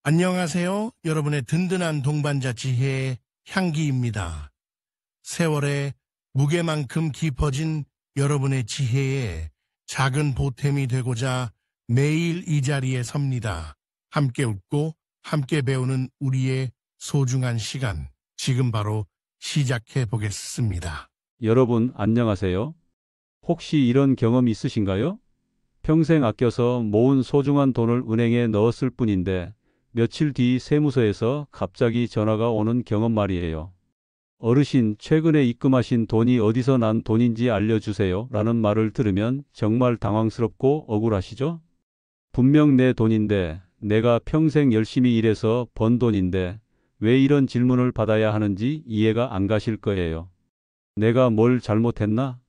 안녕하세요. 여러분의 든든한 동반자 지혜의 향기입니다. 세월의 무게만큼 깊어진 여러분의 지혜에 작은 보탬이 되고자 매일 이 자리에 섭니다. 함께 웃고 함께 배우는 우리의 소중한 시간, 지금 바로 시작해 보겠습니다. 여러분 안녕하세요. 혹시 이런 경험 있으신가요? 평생 아껴서 모은 소중한 돈을 은행에 넣었을 뿐인데 며칠 뒤 세무서에서 갑자기 전화가 오는 경험 말이에요. 어르신, 최근에 입금하신 돈이 어디서 난 돈인지 알려주세요 라는 말을 들으면 정말 당황스럽고 억울하시죠? 분명 내 돈인데, 내가 평생 열심히 일해서 번 돈인데 왜 이런 질문을 받아야 하는지 이해가 안 가실 거예요. 내가 뭘 잘못했나?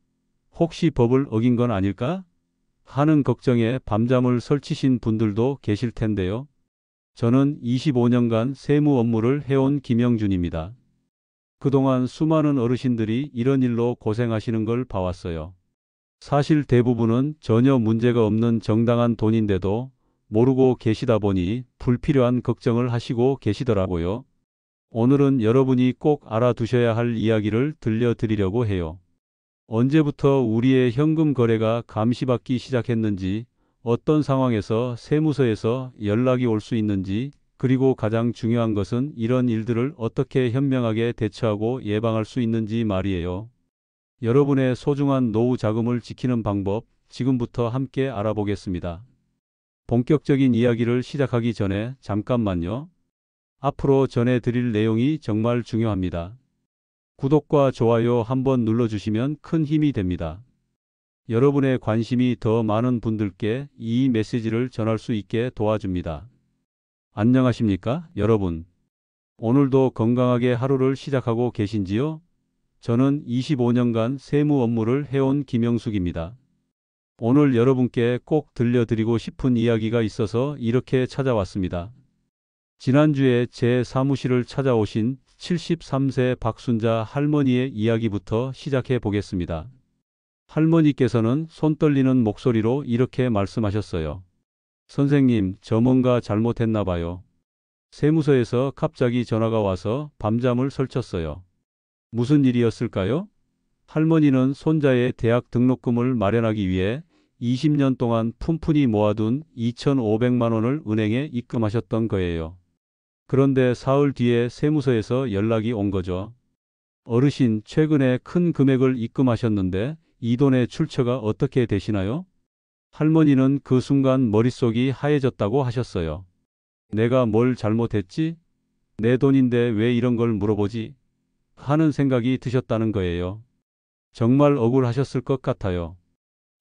혹시 법을 어긴 건 아닐까? 하는 걱정에 밤잠을 설치신 분들도 계실 텐데요. 저는 25년간 세무 업무를 해온 김영준입니다. 그동안 수많은 어르신들이 이런 일로 고생하시는 걸 봐왔어요. 사실 대부분은 전혀 문제가 없는 정당한 돈인데도 모르고 계시다 보니 불필요한 걱정을 하시고 계시더라고요. 오늘은 여러분이 꼭 알아두셔야 할 이야기를 들려드리려고 해요. 언제부터 우리의 현금 거래가 감시받기 시작했는지, 어떤 상황에서 세무서에서 연락이 올 수 있는지, 그리고 가장 중요한 것은 이런 일들을 어떻게 현명하게 대처하고 예방할 수 있는지 말이에요. 여러분의 소중한 노후 자금을 지키는 방법, 지금부터 함께 알아보겠습니다. 본격적인 이야기를 시작하기 전에 잠깐만요. 앞으로 전해드릴 내용이 정말 중요합니다. 구독과 좋아요 한번 눌러주시면 큰 힘이 됩니다. 여러분의 관심이 더 많은 분들께 이 메시지를 전할 수 있게 도와줍니다. 안녕하십니까, 여러분? 오늘도 건강하게 하루를 시작하고 계신지요? 저는 25년간 세무 업무를 해온 김영숙입니다. 오늘 여러분께 꼭 들려드리고 싶은 이야기가 있어서 이렇게 찾아왔습니다. 지난주에 제 사무실을 찾아오신 73세 박순자 할머니의 이야기부터 시작해 보겠습니다. 할머니께서는 손 떨리는 목소리로 이렇게 말씀하셨어요. 선생님, 저 뭔가 잘못했나 봐요. 세무서에서 갑자기 전화가 와서 밤잠을 설쳤어요. 무슨 일이었을까요? 할머니는 손자의 대학 등록금을 마련하기 위해 20년 동안 푼푼히 모아둔 2,500만 원을 은행에 입금하셨던 거예요. 그런데 사흘 뒤에 세무서에서 연락이 온 거죠. 어르신, 최근에 큰 금액을 입금하셨는데 이 돈의 출처가 어떻게 되시나요? 할머니는 그 순간 머릿속이 하얘졌다고 하셨어요. 내가 뭘 잘못했지? 내 돈인데 왜 이런 걸 물어보지? 하는 생각이 드셨다는 거예요. 정말 억울하셨을 것 같아요.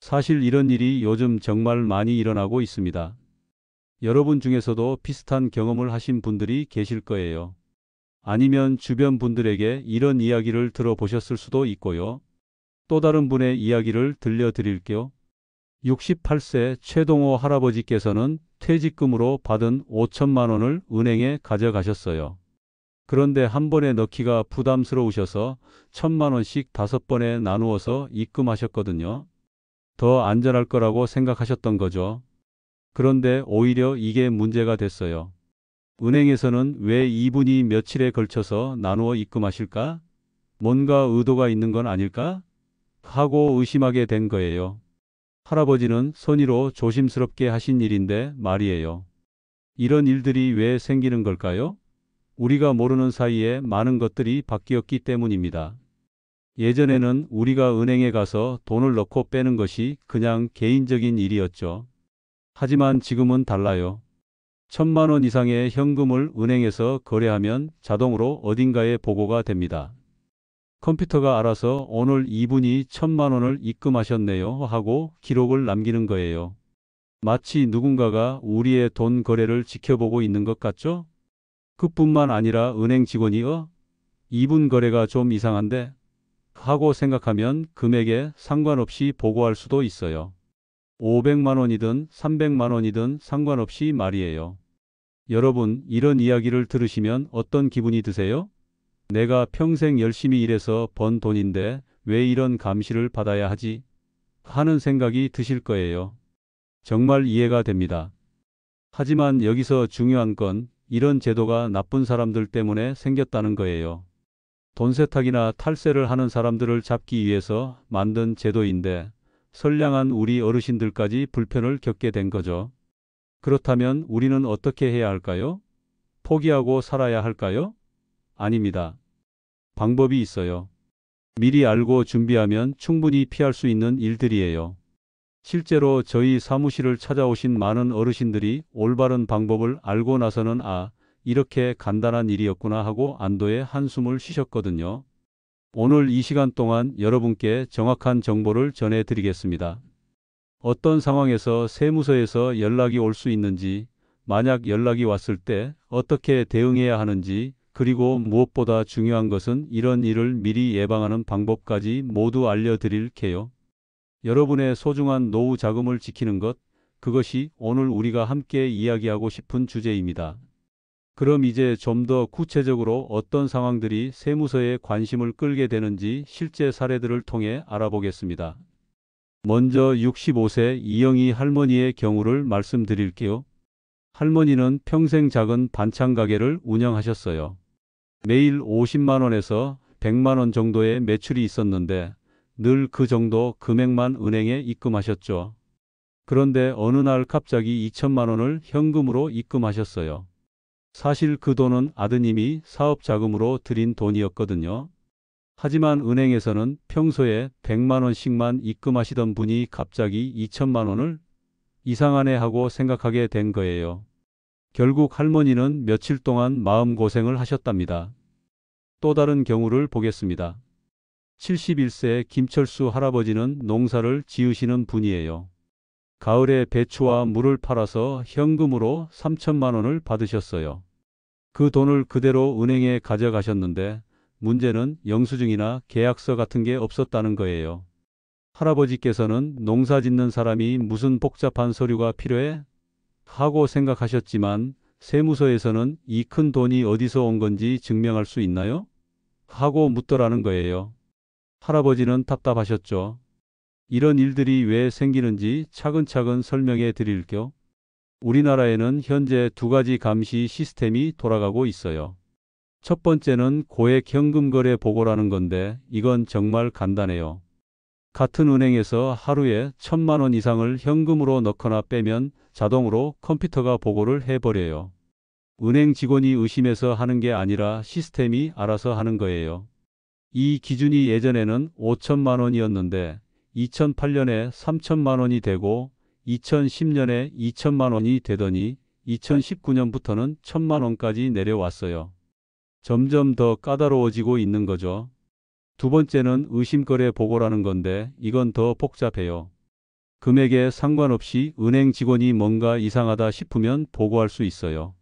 사실 이런 일이 요즘 정말 많이 일어나고 있습니다. 여러분 중에서도 비슷한 경험을 하신 분들이 계실 거예요. 아니면 주변 분들에게 이런 이야기를 들어보셨을 수도 있고요. 또 다른 분의 이야기를 들려드릴게요. 68세 최동호 할아버지께서는 퇴직금으로 받은 5천만 원을 은행에 가져가셨어요. 그런데 한 번에 넣기가 부담스러우셔서 1,000만 원씩 5번에 나누어서 입금하셨거든요. 더 안전할 거라고 생각하셨던 거죠. 그런데 오히려 이게 문제가 됐어요. 은행에서는 왜 이분이 며칠에 걸쳐서 나누어 입금하실까? 뭔가 의도가 있는 건 아닐까? 하고 의심하게 된 거예요. 할아버지는 선의로 조심스럽게 하신 일인데 말이에요. 이런 일들이 왜 생기는 걸까요? 우리가 모르는 사이에 많은 것들이 바뀌었기 때문입니다. 예전에는 우리가 은행에 가서 돈을 넣고 빼는 것이 그냥 개인적인 일이었죠. 하지만 지금은 달라요. 1,000만 원 이상의 현금을 은행에서 거래하면 자동으로 어딘가에 보고가 됩니다. 컴퓨터가 알아서 오늘 이분이 1,000만 원을 입금하셨네요 하고 기록을 남기는 거예요. 마치 누군가가 우리의 돈 거래를 지켜보고 있는 것 같죠? 그뿐만 아니라 은행 직원이 이분 거래가 좀 이상한데? 하고 생각하면 금액에 상관없이 보고할 수도 있어요. 500만 원이든 300만 원이든 상관없이 말이에요. 여러분, 이런 이야기를 들으시면 어떤 기분이 드세요? 내가 평생 열심히 일해서 번 돈인데 왜 이런 감시를 받아야 하지? 하는 생각이 드실 거예요. 정말 이해가 됩니다. 하지만 여기서 중요한 건 이런 제도가 나쁜 사람들 때문에 생겼다는 거예요. 돈 세탁이나 탈세를 하는 사람들을 잡기 위해서 만든 제도인데 선량한 우리 어르신들까지 불편을 겪게 된 거죠. 그렇다면 우리는 어떻게 해야 할까요? 포기하고 살아야 할까요? 아닙니다. 방법이 있어요. 미리 알고 준비하면 충분히 피할 수 있는 일들이에요. 실제로 저희 사무실을 찾아오신 많은 어르신들이 올바른 방법을 알고 나서는 이렇게 간단한 일이었구나 하고 안도의 한숨을 쉬셨거든요. 오늘 이 시간 동안 여러분께 정확한 정보를 전해드리겠습니다. 어떤 상황에서 세무서에서 연락이 올 수 있는지, 만약 연락이 왔을 때 어떻게 대응해야 하는지, 그리고 무엇보다 중요한 것은 이런 일을 미리 예방하는 방법까지 모두 알려드릴게요. 여러분의 소중한 노후 자금을 지키는 것, 그것이 오늘 우리가 함께 이야기하고 싶은 주제입니다. 그럼 이제 좀 더 구체적으로 어떤 상황들이 세무서에 관심을 끌게 되는지 실제 사례들을 통해 알아보겠습니다. 먼저 65세 이영희 할머니의 경우를 말씀드릴게요. 할머니는 평생 작은 반찬 가게를 운영하셨어요. 매일 50만 원에서 100만 원 정도의 매출이 있었는데 늘 그 정도 금액만 은행에 입금하셨죠. 그런데 어느 날 갑자기 2천만 원을 현금으로 입금하셨어요. 사실 그 돈은 아드님이 사업 자금으로 들인 돈이었거든요. 하지만 은행에서는 평소에 100만 원씩만 입금하시던 분이 갑자기 2천만 원을 이상하네 하고 생각하게 된 거예요. 결국 할머니는 며칠 동안 마음고생을 하셨답니다. 또 다른 경우를 보겠습니다. 71세 김철수 할아버지는 농사를 지으시는 분이에요. 가을에 배추와 물을 팔아서 현금으로 3천만 원을 받으셨어요. 그 돈을 그대로 은행에 가져가셨는데 문제는 영수증이나 계약서 같은 게 없었다는 거예요. 할아버지께서는 농사 짓는 사람이 무슨 복잡한 서류가 필요해? 하고 생각하셨지만 세무서에서는 이 큰 돈이 어디서 온 건지 증명할 수 있나요? 하고 묻더라는 거예요. 할아버지는 답답하셨죠. 이런 일들이 왜 생기는지 차근차근 설명해 드릴게요. 우리나라에는 현재 두 가지 감시 시스템이 돌아가고 있어요. 첫 번째는 고액 현금 거래 보고라는 건데 이건 정말 간단해요. 같은 은행에서 하루에 1,000만 원 이상을 현금으로 넣거나 빼면 자동으로 컴퓨터가 보고를 해버려요. 은행 직원이 의심해서 하는 게 아니라 시스템이 알아서 하는 거예요. 이 기준이 예전에는 5천만 원이었는데 2008년에 3천만 원이 되고 2010년에 2천만 원이 되더니 2019년부터는 1,000만 원까지 내려왔어요. 점점 더 까다로워지고 있는 거죠. 두 번째는 의심거래 보고라는 건데 이건 더 복잡해요. 금액에 상관없이 은행 직원이 뭔가 이상하다 싶으면 보고할 수 있어요.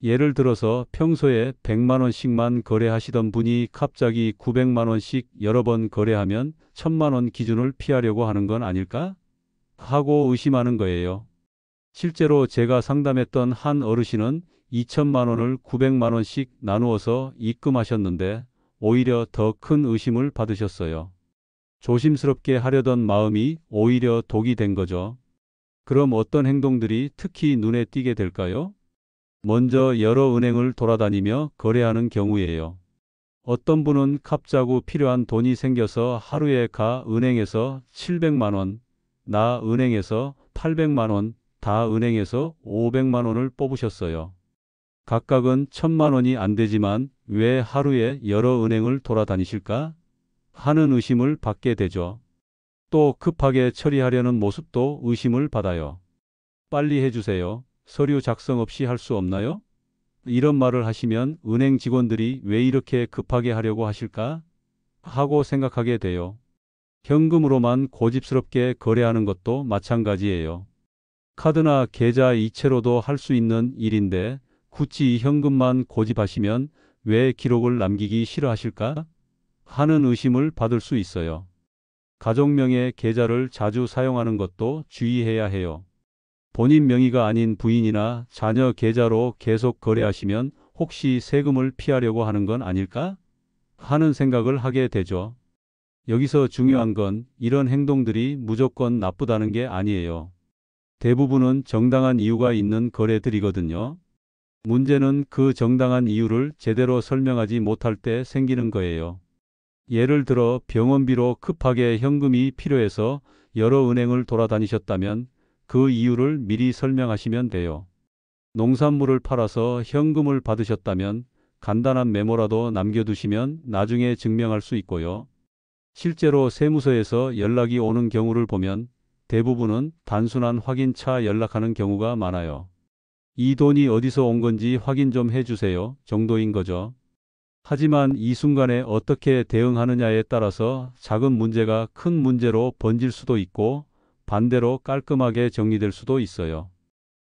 예를 들어서 평소에 100만 원씩만 거래하시던 분이 갑자기 900만 원씩 여러 번 거래하면 1,000만 원 기준을 피하려고 하는 건 아닐까? 하고 의심하는 거예요. 실제로 제가 상담했던 한 어르신은 2천만 원을 900만 원씩 나누어서 입금하셨는데 오히려 더 큰 의심을 받으셨어요. 조심스럽게 하려던 마음이 오히려 독이 된 거죠. 그럼 어떤 행동들이 특히 눈에 띄게 될까요? 먼저 여러 은행을 돌아다니며 거래하는 경우예요. 어떤 분은 갑자기 필요한 돈이 생겨서 하루에 가 은행에서 700만 원, 나 은행에서 800만 원, 다 은행에서 500만 원을 뽑으셨어요. 각각은 1,000만 원이 안 되지만 왜 하루에 여러 은행을 돌아다니실까? 하는 의심을 받게 되죠. 또 급하게 처리하려는 모습도 의심을 받아요. 빨리 해주세요. 서류 작성 없이 할 수 없나요? 이런 말을 하시면 은행 직원들이 왜 이렇게 급하게 하려고 하실까? 하고 생각하게 돼요. 현금으로만 고집스럽게 거래하는 것도 마찬가지예요. 카드나 계좌 이체로도 할 수 있는 일인데 굳이 현금만 고집하시면 왜 기록을 남기기 싫어하실까? 하는 의심을 받을 수 있어요. 가족명의 계좌를 자주 사용하는 것도 주의해야 해요. 본인 명의가 아닌 부인이나 자녀 계좌로 계속 거래하시면 혹시 세금을 피하려고 하는 건 아닐까? 하는 생각을 하게 되죠. 여기서 중요한 건 이런 행동들이 무조건 나쁘다는 게 아니에요. 대부분은 정당한 이유가 있는 거래들이거든요. 문제는 그 정당한 이유를 제대로 설명하지 못할 때 생기는 거예요. 예를 들어 병원비로 급하게 현금이 필요해서 여러 은행을 돌아다니셨다면 그 이유를 미리 설명하시면 돼요. 농산물을 팔아서 현금을 받으셨다면 간단한 메모라도 남겨두시면 나중에 증명할 수 있고요. 실제로 세무서에서 연락이 오는 경우를 보면 대부분은 단순한 확인차 연락하는 경우가 많아요. 이 돈이 어디서 온 건지 확인 좀 해주세요 정도인 거죠. 하지만 이 순간에 어떻게 대응하느냐에 따라서 작은 문제가 큰 문제로 번질 수도 있고 반대로 깔끔하게 정리될 수도 있어요.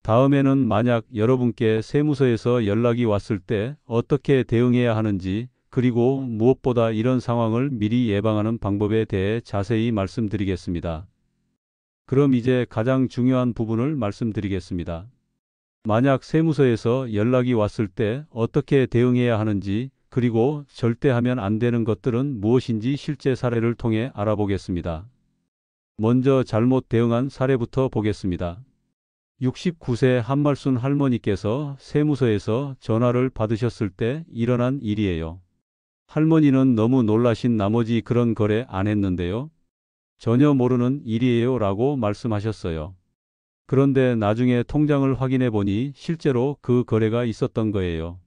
다음에는 만약 여러분께 세무서에서 연락이 왔을 때 어떻게 대응해야 하는지, 그리고 무엇보다 이런 상황을 미리 예방하는 방법에 대해 자세히 말씀드리겠습니다. 그럼 이제 가장 중요한 부분을 말씀드리겠습니다. 만약 세무서에서 연락이 왔을 때 어떻게 대응해야 하는지, 그리고 절대 하면 안 되는 것들은 무엇인지 실제 사례를 통해 알아보겠습니다. 먼저 잘못 대응한 사례부터 보겠습니다. 69세 한말순 할머니께서 세무서에서 전화를 받으셨을 때 일어난 일이에요. 할머니는 너무 놀라신 나머지 그런 거래 안 했는데요. 전혀 모르는 일이에요 라고 말씀하셨어요. 그런데 나중에 통장을 확인해 보니 실제로 그 거래가 있었던 거예요.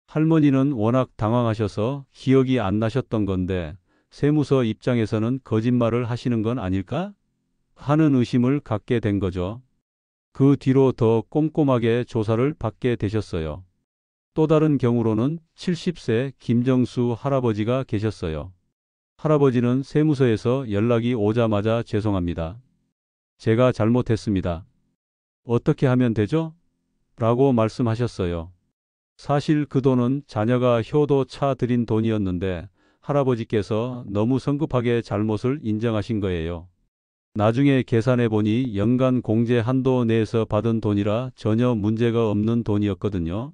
할머니는 워낙 당황하셔서 기억이 안 나셨던 건데 세무서 입장에서는 거짓말을 하시는 건 아닐까? 하는 의심을 갖게 된 거죠. 그 뒤로 더 꼼꼼하게 조사를 받게 되셨어요. 또 다른 경우로는 70세 김정수 할아버지가 계셨어요. 할아버지는 세무서에서 연락이 오자마자 죄송합니다. 제가 잘못했습니다. 어떻게 하면 되죠? 라고 말씀하셨어요. 사실 그 돈은 자녀가 효도 차 드린 돈이었는데 할아버지께서 너무 성급하게 잘못을 인정하신 거예요. 나중에 계산해 보니 연간 공제 한도 내에서 받은 돈이라 전혀 문제가 없는 돈이었거든요.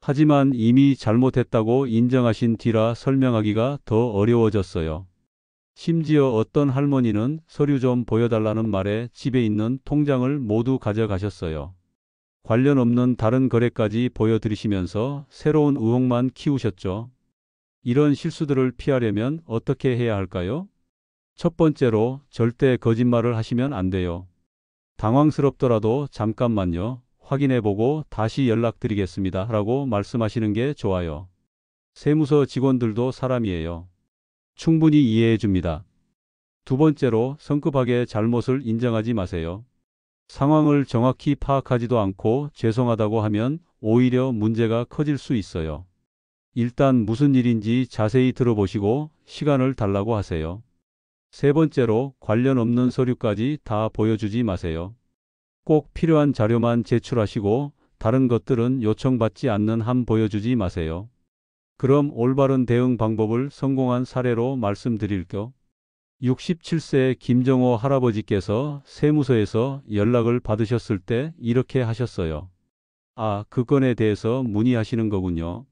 하지만 이미 잘못했다고 인정하신 뒤라 설명하기가 더 어려워졌어요. 심지어 어떤 할머니는 서류 좀 보여달라는 말에 집에 있는 통장을 모두 가져가셨어요. 관련 없는 다른 거래까지 보여드리시면서 새로운 의혹만 키우셨죠. 이런 실수들을 피하려면 어떻게 해야 할까요? 첫 번째로 절대 거짓말을 하시면 안 돼요. 당황스럽더라도 잠깐만요. 확인해보고 다시 연락드리겠습니다. 라고 말씀하시는 게 좋아요. 세무서 직원들도 사람이에요. 충분히 이해해 줍니다. 두 번째로 성급하게 잘못을 인정하지 마세요. 상황을 정확히 파악하지도 않고 죄송하다고 하면 오히려 문제가 커질 수 있어요. 일단 무슨 일인지 자세히 들어보시고 시간을 달라고 하세요. 세 번째로 관련 없는 서류까지 다 보여주지 마세요. 꼭 필요한 자료만 제출하시고 다른 것들은 요청받지 않는 한 보여주지 마세요. 그럼 올바른 대응 방법을 성공한 사례로 말씀드릴게요. 67세 김정호 할아버지께서 세무서에서 연락을 받으셨을 때 이렇게 하셨어요. 아, 그 건에 대해서 문의하시는 거군요.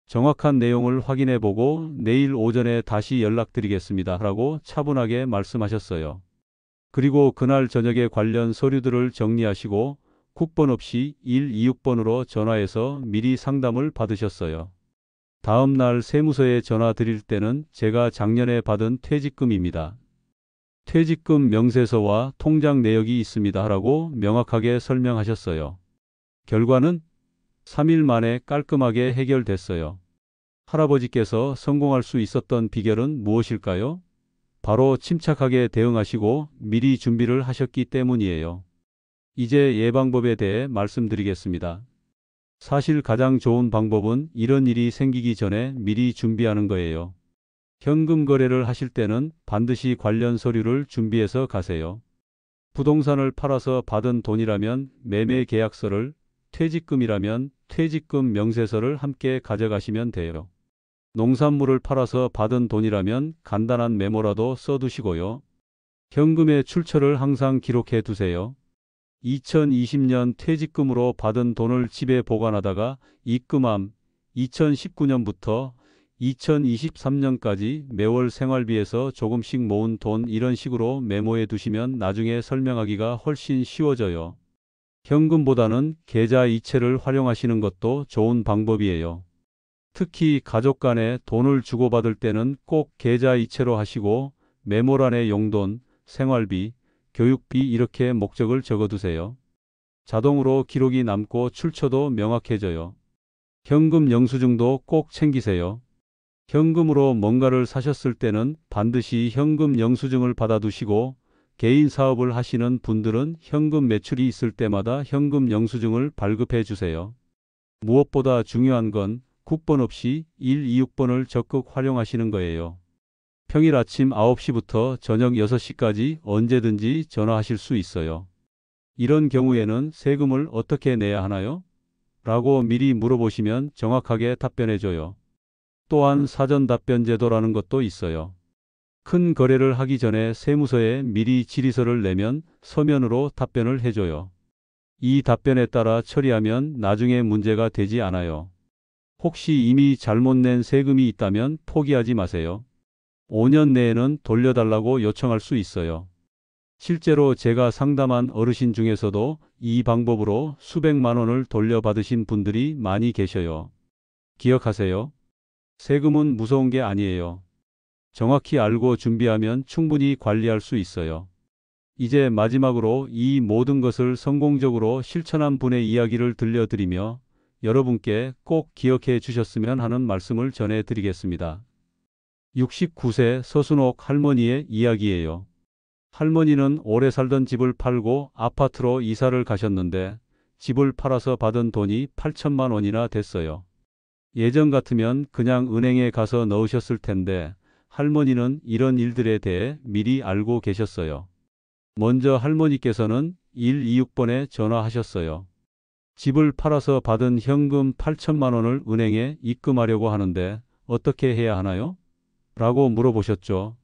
정확한 내용을 확인해 보고 내일 오전에 다시 연락드리겠습니다. 라고 차분하게 말씀하셨어요. 그리고 그날 저녁에 관련 서류들을 정리하시고 국번 없이 126번으로 전화해서 미리 상담을 받으셨어요. 다음 날 세무서에 전화 드릴 때는 제가 작년에 받은 퇴직금입니다. 퇴직금 명세서와 통장 내역이 있습니다. 라고 명확하게 설명하셨어요. 결과는 3일 만에 깔끔하게 해결됐어요. 할아버지께서 성공할 수 있었던 비결은 무엇일까요? 바로 침착하게 대응하시고 미리 준비를 하셨기 때문이에요. 이제 예방법에 대해 말씀드리겠습니다. 사실 가장 좋은 방법은 이런 일이 생기기 전에 미리 준비하는 거예요. 현금 거래를 하실 때는 반드시 관련 서류를 준비해서 가세요. 부동산을 팔아서 받은 돈이라면 매매 계약서를, 퇴직금이라면 퇴직금 명세서를 함께 가져가시면 돼요. 농산물을 팔아서 받은 돈이라면 간단한 메모라도 써두시고요. 현금의 출처를 항상 기록해 두세요. 2020년 퇴직금으로 받은 돈을 집에 보관하다가 입금함, 2019년부터 2023년까지 매월 생활비에서 조금씩 모은 돈, 이런 식으로 메모해 두시면 나중에 설명하기가 훨씬 쉬워져요. 현금보다는 계좌 이체를 활용하시는 것도 좋은 방법이에요. 특히 가족 간에 돈을 주고받을 때는 꼭 계좌 이체로 하시고 메모란에 용돈, 생활비, 교육비 이렇게 목적을 적어두세요. 자동으로 기록이 남고 출처도 명확해져요. 현금 영수증도 꼭 챙기세요. 현금으로 뭔가를 사셨을 때는 반드시 현금 영수증을 받아두시고 개인 사업을 하시는 분들은 현금 매출이 있을 때마다 현금 영수증을 발급해 주세요. 무엇보다 중요한 건 국번 없이 126번을 적극 활용하시는 거예요. 평일 아침 9시부터 저녁 6시까지 언제든지 전화하실 수 있어요. 이런 경우에는 세금을 어떻게 내야 하나요? 라고 미리 물어보시면 정확하게 답변해줘요. 또한 사전 답변 제도라는 것도 있어요. 큰 거래를 하기 전에 세무서에 미리 질의서를 내면 서면으로 답변을 해줘요. 이 답변에 따라 처리하면 나중에 문제가 되지 않아요. 혹시 이미 잘못 낸 세금이 있다면 포기하지 마세요. 5년 내에는 돌려달라고 요청할 수 있어요. 실제로 제가 상담한 어르신 중에서도 이 방법으로 수백만 원을 돌려받으신 분들이 많이 계셔요. 기억하세요. 세금은 무서운 게 아니에요. 정확히 알고 준비하면 충분히 관리할 수 있어요. 이제 마지막으로 이 모든 것을 성공적으로 실천한 분의 이야기를 들려드리며 여러분께 꼭 기억해 주셨으면 하는 말씀을 전해드리겠습니다. 69세 서순옥 할머니의 이야기예요. 할머니는 오래 살던 집을 팔고 아파트로 이사를 가셨는데 집을 팔아서 받은 돈이 8천만 원이나 됐어요. 예전 같으면 그냥 은행에 가서 넣으셨을 텐데 할머니는 이런 일들에 대해 미리 알고 계셨어요. 먼저 할머니께서는 126번에 전화하셨어요. 집을 팔아서 받은 현금 8천만 원을 은행에 입금하려고 하는데 어떻게 해야 하나요? 라고 물어보셨죠.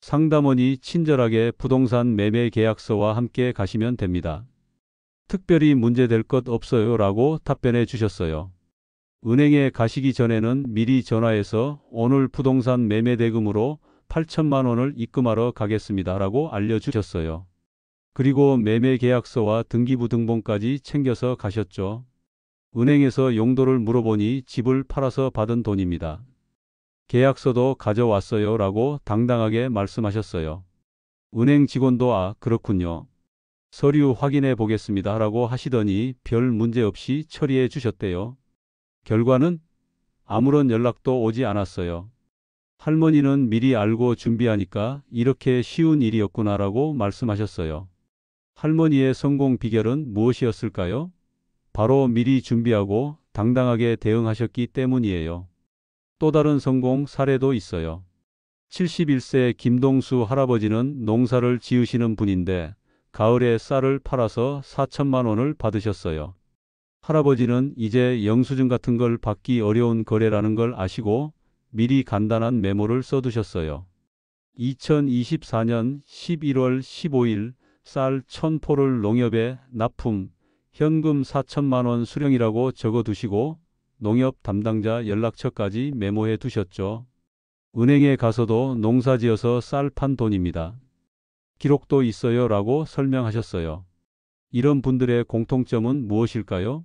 상담원이 친절하게 부동산 매매 계약서와 함께 가시면 됩니다. 특별히 문제될 것 없어요 라고 답변해 주셨어요. 은행에 가시기 전에는 미리 전화해서 오늘 부동산 매매 대금으로 8천만 원을 입금하러 가겠습니다 라고 알려주셨어요. 그리고 매매 계약서와 등기부 등본까지 챙겨서 가셨죠. 은행에서 용도를 물어보니 집을 팔아서 받은 돈입니다. 계약서도 가져왔어요 라고 당당하게 말씀하셨어요. 은행 직원도 그렇군요. 서류 확인해 보겠습니다 라고 하시더니 별 문제 없이 처리해 주셨대요. 결과는 아무런 연락도 오지 않았어요. 할머니는 미리 알고 준비하니까 이렇게 쉬운 일이었구나라고 말씀하셨어요. 할머니의 성공 비결은 무엇이었을까요? 바로 미리 준비하고 당당하게 대응하셨기 때문이에요. 또 다른 성공 사례도 있어요. 71세 김동수 할아버지는 농사를 지으시는 분인데 가을에 쌀을 팔아서 4천만 원을 받으셨어요. 할아버지는 이제 영수증 같은 걸 받기 어려운 거래라는 걸 아시고 미리 간단한 메모를 써두셨어요. 2024년 11월 15일 쌀 1000포를 농협에 납품, 현금 4천만 원 수령이라고 적어두시고 농협 담당자 연락처까지 메모해 두셨죠. 은행에 가서도 농사지어서 쌀 판 돈입니다. 기록도 있어요 라고 설명하셨어요. 이런 분들의 공통점은 무엇일까요?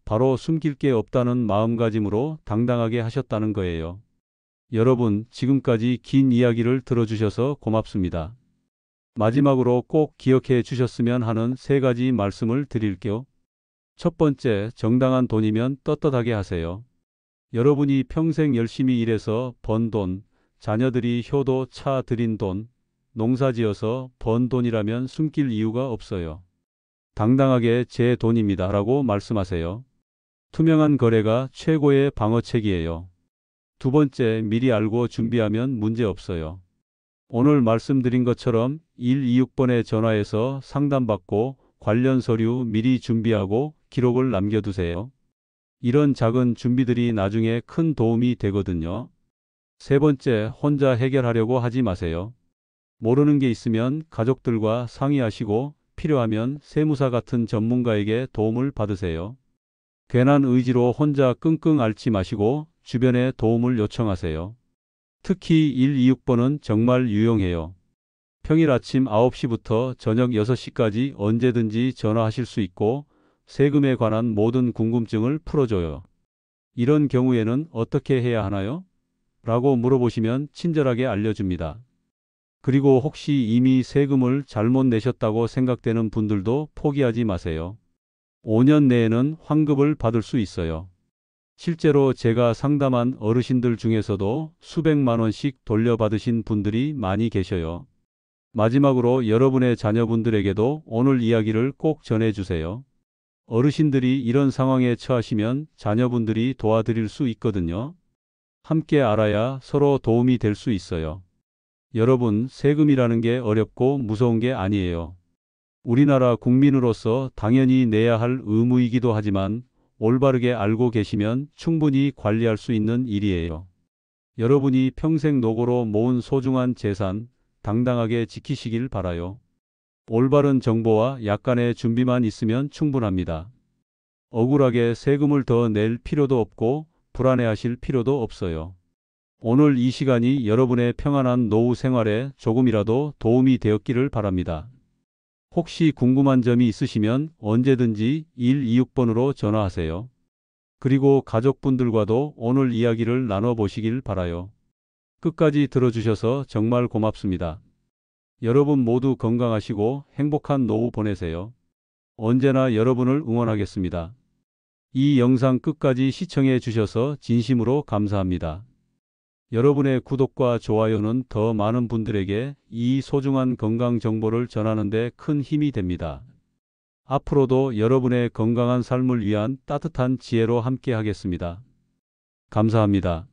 바로 숨길 게 없다는 마음가짐으로 당당하게 하셨다는 거예요. 여러분, 지금까지 긴 이야기를 들어주셔서 고맙습니다. 마지막으로 꼭 기억해 주셨으면 하는 3가지 말씀을 드릴게요. 첫 번째, 정당한 돈이면 떳떳하게 하세요. 여러분이 평생 열심히 일해서 번 돈, 자녀들이 효도 차 들인 돈, 농사지어서 번 돈이라면 숨길 이유가 없어요. 당당하게 제 돈입니다 라고 말씀하세요. 투명한 거래가 최고의 방어책이에요. 두 번째, 미리 알고 준비하면 문제 없어요. 오늘 말씀드린 것처럼 126번에 전화해서 상담받고 관련 서류 미리 준비하고 기록을 남겨두세요. 이런 작은 준비들이 나중에 큰 도움이 되거든요. 세 번째, 혼자 해결하려고 하지 마세요. 모르는 게 있으면 가족들과 상의하시고 필요하면 세무사 같은 전문가에게 도움을 받으세요. 괜한 의지로 혼자 끙끙 앓지 마시고 주변에 도움을 요청하세요. 특히 126번은 정말 유용해요. 평일 아침 9시부터 저녁 6시까지 언제든지 전화하실 수 있고 세금에 관한 모든 궁금증을 풀어줘요. 이런 경우에는 어떻게 해야 하나요? 라고 물어보시면 친절하게 알려줍니다. 그리고 혹시 이미 세금을 잘못 내셨다고 생각되는 분들도 포기하지 마세요. 5년 내에는 환급을 받을 수 있어요. 실제로 제가 상담한 어르신들 중에서도 수백만 원씩 돌려받으신 분들이 많이 계셔요. 마지막으로 여러분의 자녀분들에게도 오늘 이야기를 꼭 전해주세요. 어르신들이 이런 상황에 처하시면 자녀분들이 도와드릴 수 있거든요. 함께 알아야 서로 도움이 될 수 있어요. 여러분, 세금이라는 게 어렵고 무서운 게 아니에요. 우리나라 국민으로서 당연히 내야 할 의무이기도 하지만 올바르게 알고 계시면 충분히 관리할 수 있는 일이에요. 여러분이 평생 노고로 모은 소중한 재산, 당당하게 지키시길 바라요. 올바른 정보와 약간의 준비만 있으면 충분합니다. 억울하게 세금을 더 낼 필요도 없고 불안해하실 필요도 없어요. 오늘 이 시간이 여러분의 평안한 노후 생활에 조금이라도 도움이 되었기를 바랍니다. 혹시 궁금한 점이 있으시면 언제든지 126번으로 전화하세요. 그리고 가족분들과도 오늘 이야기를 나눠보시길 바라요. 끝까지 들어주셔서 정말 고맙습니다. 여러분 모두 건강하시고 행복한 노후 보내세요. 언제나 여러분을 응원하겠습니다. 이 영상 끝까지 시청해 주셔서 진심으로 감사합니다. 여러분의 구독과 좋아요는 더 많은 분들에게 이 소중한 건강 정보를 전하는 데 큰 힘이 됩니다. 앞으로도 여러분의 건강한 삶을 위한 따뜻한 지혜로 함께 하겠습니다. 감사합니다.